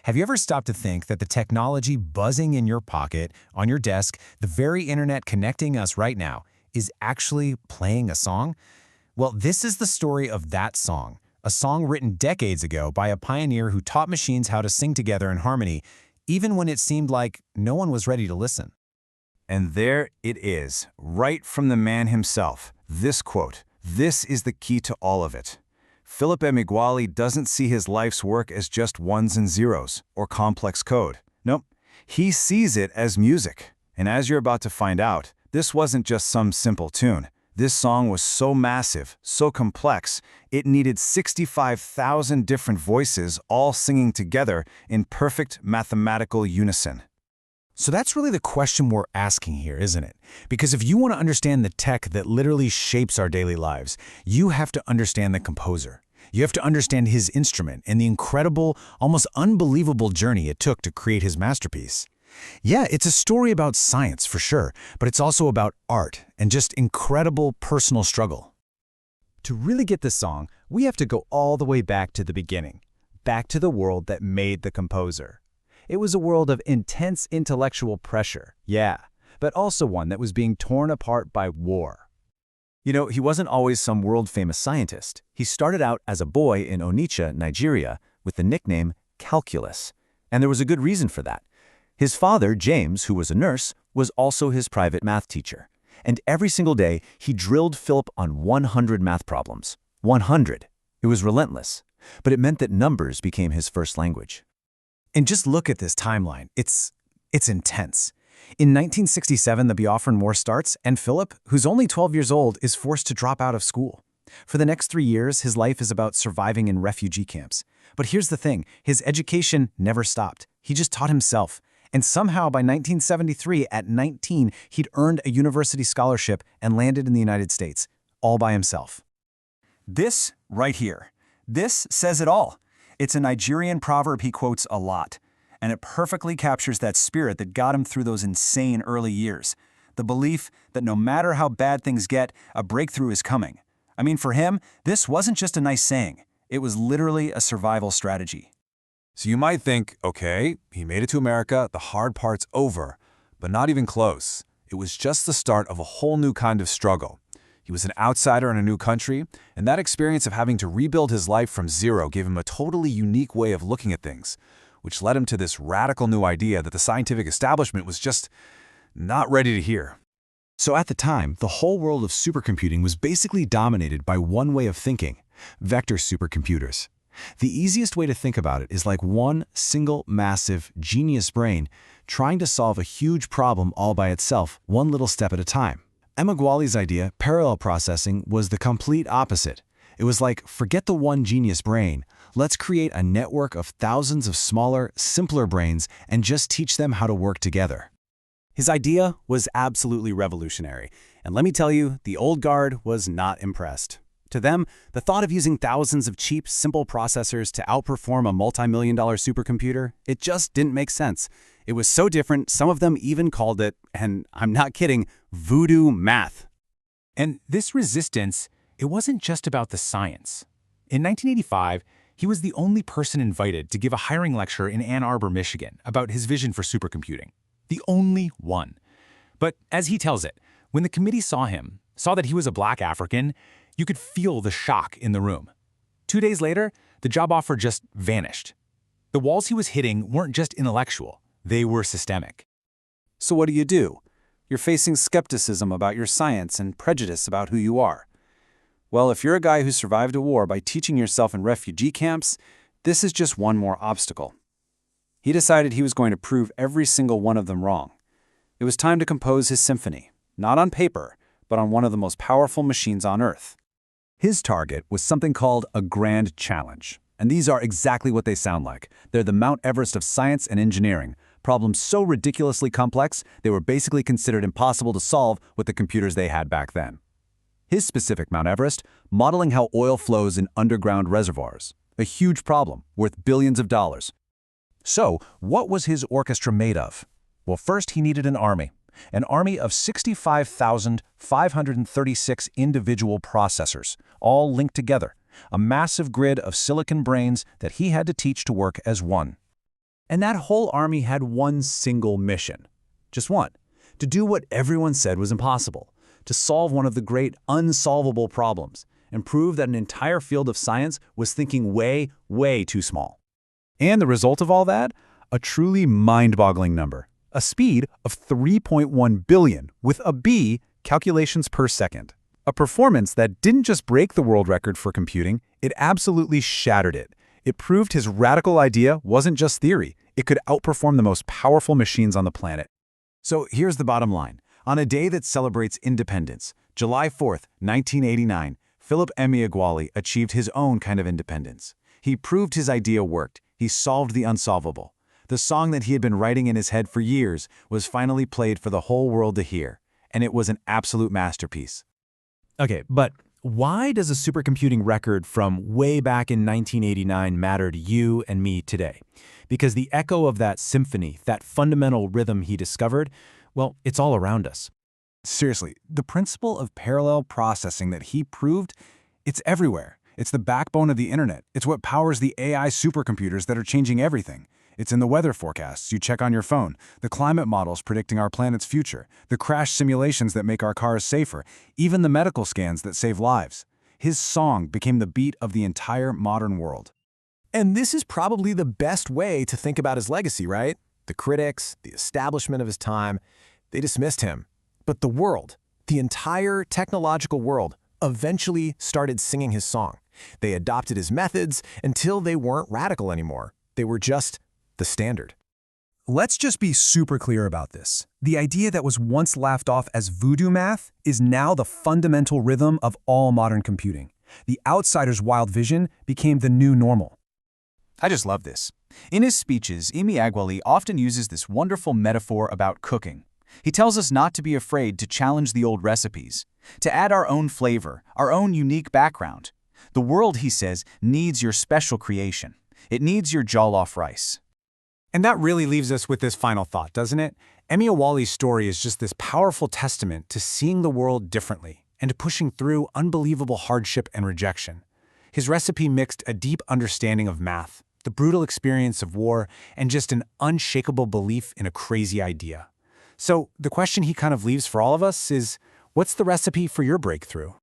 Have you ever stopped to think that the technology buzzing in your pocket, on your desk, the very internet connecting us right now, is actually playing a song? Well, this is the story of that song, a song written decades ago by a pioneer who taught machines how to sing together in harmony, even when it seemed like no one was ready to listen. And there it is, right from the man himself. This quote, "This is the key to all of it." Philip Emeagwali doesn't see his life's work as just ones and zeros or complex code. Nope, he sees it as music. And as you're about to find out, this wasn't just some simple tune. This song was so massive, so complex, it needed 65,000 different voices all singing together in perfect mathematical unison. So that's really the question we're asking here, isn't it? Because if you want to understand the tech that literally shapes our daily lives, you have to understand the composer. You have to understand his instrument and the incredible, almost unbelievable journey it took to create his masterpiece. Yeah, it's a story about science for sure, but it's also about art and just incredible personal struggle. To really get this song, we have to go all the way back to the beginning, back to the world that made the composer. It was a world of intense intellectual pressure, yeah, but also one that was being torn apart by war. You know, he wasn't always some world-famous scientist. He started out as a boy in Onitsha, Nigeria, with the nickname Calculus. And there was a good reason for that. His father, James, who was a nurse, was also his private math teacher. And every single day, he drilled Philip on 100 math problems. 100. It was relentless. But it meant that numbers became his first language. And just look at this timeline. It's intense. In 1967, the Biafran War starts, and Philip, who's only 12 years old, is forced to drop out of school. For the next 3 years, his life is about surviving in refugee camps. But here's the thing, his education never stopped. He just taught himself. And somehow by 1973, at 19, he'd earned a university scholarship and landed in the United States, all by himself. This right here, this says it all. It's a Nigerian proverb he quotes a lot, and it perfectly captures that spirit that got him through those insane early years. The belief that no matter how bad things get, a breakthrough is coming. I mean, for him, this wasn't just a nice saying. It was literally a survival strategy. So you might think, okay, he made it to America, the hard part's over, but not even close. It was just the start of a whole new kind of struggle. He was an outsider in a new country, and that experience of having to rebuild his life from zero gave him a totally unique way of looking at things, which led him to this radical new idea that the scientific establishment was just not ready to hear. So at the time, the whole world of supercomputing was basically dominated by one way of thinking: vector supercomputers. The easiest way to think about it is like one single, massive, genius brain trying to solve a huge problem all by itself, one little step at a time. Emeagwali's idea, parallel processing, was the complete opposite. It was like, forget the one genius brain. Let's create a network of thousands of smaller, simpler brains and just teach them how to work together. His idea was absolutely revolutionary, and let me tell you, the old guard was not impressed. To them, the thought of using thousands of cheap, simple processors to outperform a multi-million-dollar supercomputer, it just didn't make sense. It was so different, some of them even called it, and I'm not kidding, voodoo math. And this resistance, it wasn't just about the science. In 1985, he was the only person invited to give a hiring lecture in Ann Arbor, Michigan, about his vision for supercomputing. The only one. But as he tells it, when the committee saw him, saw that he was a black African, you could feel the shock in the room. 2 days later, the job offer just vanished. The walls he was hitting weren't just intellectual, they were systemic. So what do? You're facing skepticism about your science and prejudice about who you are. Well, if you're a guy who survived a war by teaching yourself in refugee camps, this is just one more obstacle. He decided he was going to prove every single one of them wrong. It was time to compose his symphony, not on paper, but on one of the most powerful machines on Earth. His target was something called a grand challenge. And these are exactly what they sound like. They're the Mount Everest of science and engineering. Problems so ridiculously complex, they were basically considered impossible to solve with the computers they had back then. His specific Mount Everest, modeling how oil flows in underground reservoirs. A huge problem, worth billions of dollars. So, what was his orchestra made of? Well, first he needed an army of 65,536 individual processors, all linked together, a massive grid of silicon brains that he had to teach to work as one. And that whole army had one single mission. Just one. To do what everyone said was impossible. To solve one of the great unsolvable problems and prove that an entire field of science was thinking way, way too small. And the result of all that? A truly mind-boggling number. A speed of 3.1 billion, with a B, calculations per second. A performance that didn't just break the world record for computing, it absolutely shattered it. It proved his radical idea wasn't just theory. It could outperform the most powerful machines on the planet. So here's the bottom line. On a day that celebrates independence, July 4th, 1989, Philip Emeagwali achieved his own kind of independence. He proved his idea worked. He solved the unsolvable. The song that he had been writing in his head for years was finally played for the whole world to hear, and it was an absolute masterpiece. Okay, but why does a supercomputing record from way back in 1989 matter to you and me today? Because the echo of that symphony, that fundamental rhythm he discovered, well, it's all around us. Seriously, the principle of parallel processing that he proved, it's everywhere. It's the backbone of the internet. It's what powers the AI supercomputers that are changing everything. It's in the weather forecasts you check on your phone, the climate models predicting our planet's future, the crash simulations that make our cars safer, even the medical scans that save lives. His song became the beat of the entire modern world. And this is probably the best way to think about his legacy, right? The critics, the establishment of his time, they dismissed him. But the world, the entire technological world, eventually started singing his song. They adopted his methods until they weren't radical anymore. They were just the standard. Let's just be super clear about this. The idea that was once laughed off as voodoo math is now the fundamental rhythm of all modern computing. The outsider's wild vision became the new normal. I just love this. In his speeches, Emeagwali often uses this wonderful metaphor about cooking. He tells us not to be afraid to challenge the old recipes, to add our own flavor, our own unique background. The world, he says, needs your special creation. It needs your jollof rice. And that really leaves us with this final thought, doesn't it? Emeagwali's story is just this powerful testament to seeing the world differently and to pushing through unbelievable hardship and rejection. His recipe mixed a deep understanding of math, the brutal experience of war, and just an unshakable belief in a crazy idea. So the question he kind of leaves for all of us is, what's the recipe for your breakthrough?